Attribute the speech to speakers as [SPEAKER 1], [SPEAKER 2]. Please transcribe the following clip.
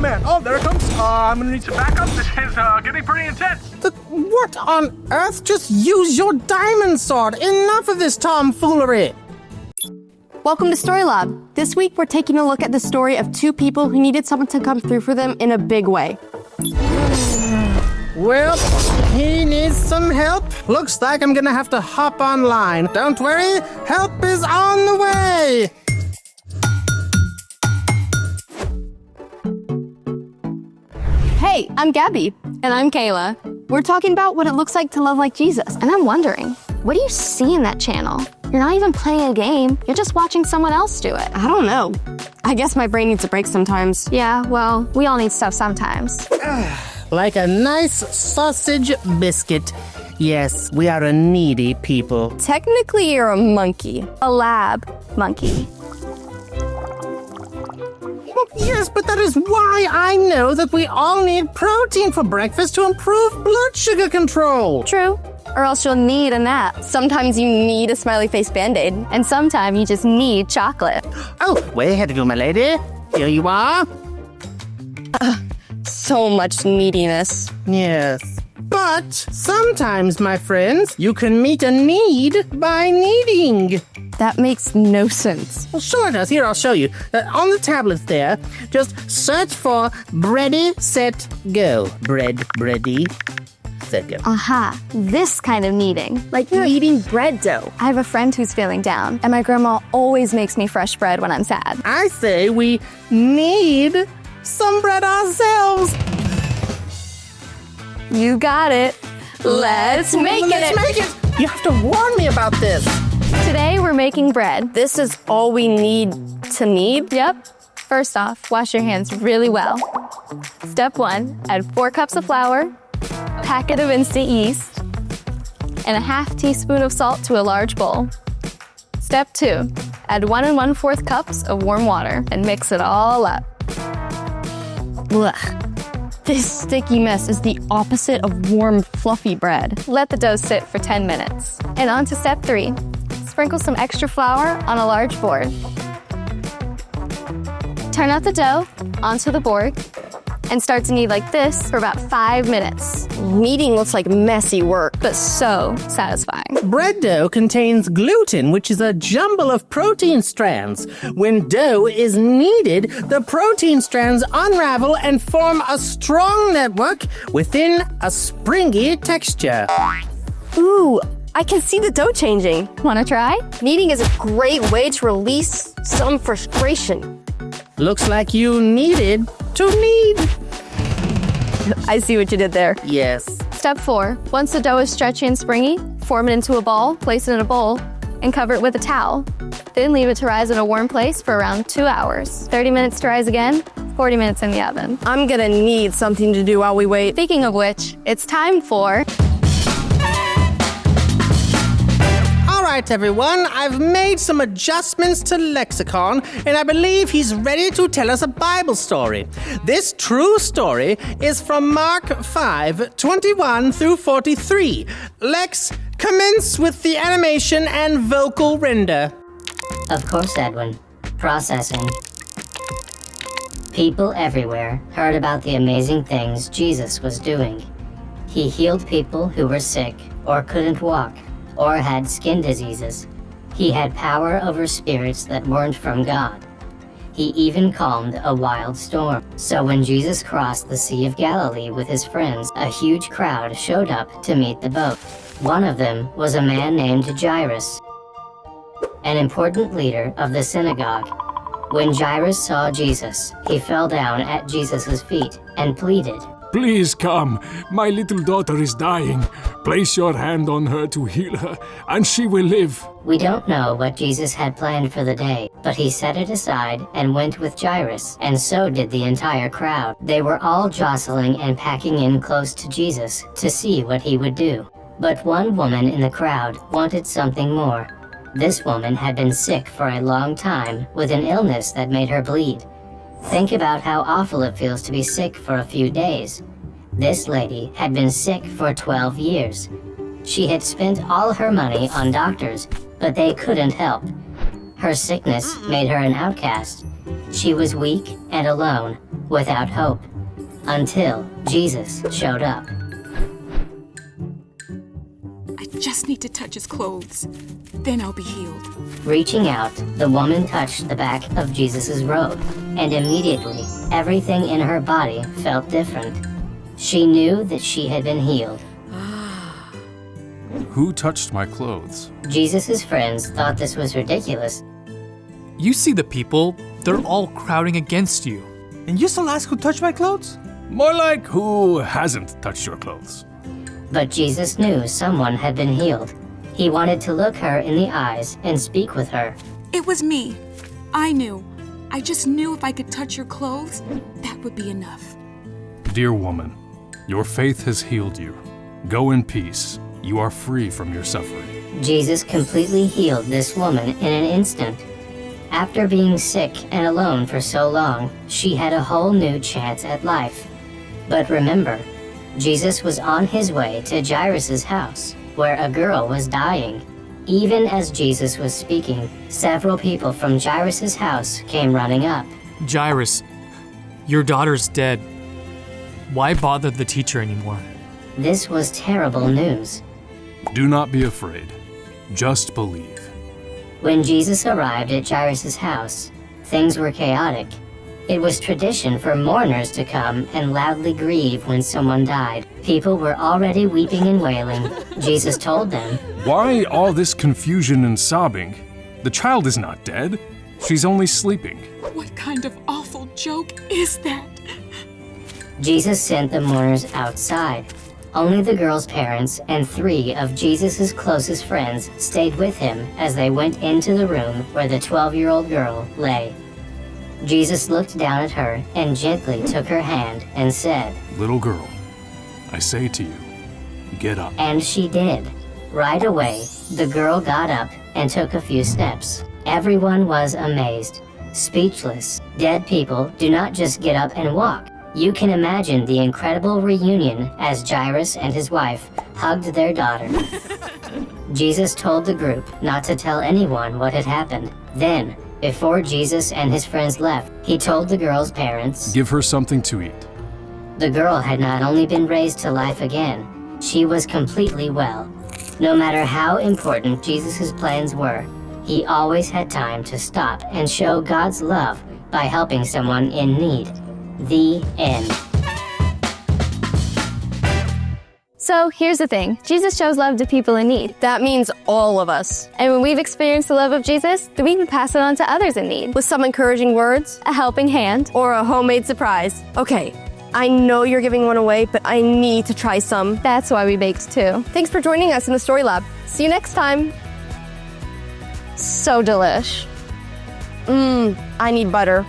[SPEAKER 1] man. Oh, there it comes. I'm gonna need some backup. This is getting pretty intense.
[SPEAKER 2] What on earth? Just use your diamond sword. Enough of this tomfoolery.
[SPEAKER 3] Welcome to Story Lab. This week, we're taking a look at the story of two people who needed someone to come through for them in a big way.
[SPEAKER 2] Well, he needs some help. Looks like I'm gonna have to hop online. Don't worry, help is on the way.
[SPEAKER 3] Hey, I'm Gabby.
[SPEAKER 4] And I'm Kayla.
[SPEAKER 3] We're talking about what it looks like to love like Jesus.
[SPEAKER 4] And I'm wondering, what do you see in that channel? You're not even playing a game. You're just watching someone else do it.
[SPEAKER 3] I don't know. I guess my brain needs a break sometimes.
[SPEAKER 4] Yeah, well, we all need stuff sometimes.
[SPEAKER 2] Like a nice sausage biscuit. Yes, we are a needy people.
[SPEAKER 3] Technically, you're a monkey.
[SPEAKER 4] A lab monkey.
[SPEAKER 2] Well, yes, but that is why I know that we all need protein for breakfast to improve blood sugar control.
[SPEAKER 4] True. Or else you'll need a nap.
[SPEAKER 3] Sometimes you need a smiley face Band-Aid.
[SPEAKER 4] And sometimes you just need chocolate.
[SPEAKER 2] Oh, way ahead of you, my lady. Here you are.
[SPEAKER 3] So much neediness.
[SPEAKER 2] Yes. But sometimes, my friends, you can meet a need by needing.
[SPEAKER 3] That makes no sense.
[SPEAKER 2] Well, sure it does. Here, I'll show you. On the tablets there, just search for Bready, Set, Go. Bready, Set, Go.
[SPEAKER 4] Aha, this kind of needing.
[SPEAKER 3] Like eating bread dough.
[SPEAKER 4] I have a friend who's feeling down, and my grandma always makes me fresh bread when I'm sad.
[SPEAKER 2] I say we need some bread ourselves.
[SPEAKER 4] You got it. Let's make it.
[SPEAKER 2] You have to warn me about this.
[SPEAKER 4] Today we're making bread.
[SPEAKER 3] This is all we need to need?
[SPEAKER 4] Yep. First off, wash your hands really well. Step 1, add 4 cups of flour, a packet of instant yeast, and a half teaspoon of salt to a large bowl. Step 2, add 1 1/4 cups of warm water and mix it all up.
[SPEAKER 3] Blech. This sticky mess is the opposite of warm, fluffy bread.
[SPEAKER 4] Let the dough sit for 10 minutes. And on to step 3. Sprinkle some extra flour on a large board. Turn out the dough onto the board and start to knead like this for about 5 minutes.
[SPEAKER 3] Kneading looks like messy work.
[SPEAKER 4] But so satisfying.
[SPEAKER 2] Bread dough contains gluten, which is a jumble of protein strands. When dough is kneaded, the protein strands unravel and form a strong network within a springy texture.
[SPEAKER 3] Ooh, I can see the dough changing.
[SPEAKER 4] Wanna try?
[SPEAKER 3] Kneading is a great way to release some frustration.
[SPEAKER 2] Looks like you needed to knead.
[SPEAKER 3] I see what you did there.
[SPEAKER 2] Yes.
[SPEAKER 4] Step 4. Once the dough is stretchy and springy, form it into a ball, place it in a bowl, and cover it with a towel. Then leave it to rise in a warm place for around 2 hours. 30 minutes to rise again, 40 minutes in the oven.
[SPEAKER 3] I'm gonna need something to do while we wait.
[SPEAKER 4] Speaking of which, it's time for...
[SPEAKER 2] All right, everyone, I've made some adjustments to lexicon, and I believe he's ready to tell us a Bible story. This true story is from Mark 5:21 through 43. Lex, commence with the animation and vocal render.
[SPEAKER 5] Of course, Edwin. Processing. People everywhere heard about the amazing things Jesus was doing. He healed people who were sick or couldn't walk, or had skin diseases. He had power over spirits that weren't from God. He even calmed a wild storm. So when Jesus crossed the Sea of Galilee with his friends, a huge crowd showed up to meet the boat. One of them was a man named Jairus, an important leader of the synagogue. When Jairus saw Jesus, he fell down at Jesus' feet and pleaded,
[SPEAKER 6] "Please come, my little daughter is dying. Place your hand on her to heal her, and she will live."
[SPEAKER 5] We don't know what Jesus had planned for the day, but he set it aside and went with Jairus, and so did the entire crowd. They were all jostling and packing in close to Jesus to see what he would do. But one woman in the crowd wanted something more. This woman had been sick for a long time with an illness that made her bleed. Think about how awful it feels to be sick for a few days. This lady had been sick for 12 years. She had spent all her money on doctors, but they couldn't help. Her sickness made her an outcast. She was weak and alone, without hope, until Jesus showed up.
[SPEAKER 7] I just need to touch his clothes. Then I'll be healed.
[SPEAKER 5] Reaching out, the woman touched the back of Jesus' robe, and immediately, everything in her body felt different. She knew that she had been healed.
[SPEAKER 8] Who touched my clothes?
[SPEAKER 5] Jesus' friends thought this was ridiculous,
[SPEAKER 9] You see the people, they're all crowding against you.
[SPEAKER 2] And you still ask who touched my clothes?
[SPEAKER 8] More like who hasn't touched your clothes?
[SPEAKER 5] but Jesus knew someone had been healed. He wanted to look her in the eyes and speak with her.
[SPEAKER 7] It was me. I knew. I just knew if I could touch your clothes, that would be enough.
[SPEAKER 8] Dear woman, your faith has healed you. Go in peace. You are free from your suffering.
[SPEAKER 5] Jesus completely healed this woman in an instant. After being sick and alone for so long, she had a whole new chance at life. But remember, Jesus was on his way to Jairus' house, where a girl was dying. Even as Jesus was speaking, several people from Jairus' house came running up.
[SPEAKER 9] Jairus, your daughter's dead. Why bother the teacher anymore?
[SPEAKER 5] This was terrible news.
[SPEAKER 8] Do not be afraid. Just believe.
[SPEAKER 5] When Jesus arrived at Jairus' house, things were chaotic. It was tradition for mourners to come and loudly grieve when someone died. People were already weeping and wailing. Jesus told them,
[SPEAKER 8] Why all this confusion and sobbing? The child is not dead. She's only sleeping.
[SPEAKER 7] What kind of awful joke is that?
[SPEAKER 5] Jesus sent the mourners outside. Only the girl's parents and 3 of Jesus' closest friends stayed with him as they went into the room where the 12-year-old girl lay. Jesus looked down at her and gently took her hand and said,
[SPEAKER 8] Little girl, I say to you, get up.
[SPEAKER 5] and she did. Right away, the girl got up and took a few steps. Everyone was amazed, speechless. Dead people do not just get up and walk. You can imagine the incredible reunion as Jairus and his wife hugged their daughter. Jesus told the group not to tell anyone what had happened. Then, before Jesus and his friends left, he told the girl's parents,
[SPEAKER 8] Give her something to eat.
[SPEAKER 5] the girl had not only been raised to life again, she was completely well. No matter how important Jesus' plans were, he always had time to stop and show God's love by helping someone in need. The end.
[SPEAKER 4] So here's the thing. Jesus shows love to people in need.
[SPEAKER 3] That means all of us.
[SPEAKER 4] And when we've experienced the love of Jesus, then we can pass it on to others in need.
[SPEAKER 3] With some encouraging words
[SPEAKER 4] A helping hand.
[SPEAKER 3] or a homemade surprise. Okay, I know you're giving one away, but I need to try some.
[SPEAKER 4] That's why we baked too.
[SPEAKER 3] Thanks for joining us in the Story Lab. See you next time.
[SPEAKER 4] So delish.
[SPEAKER 3] I need butter.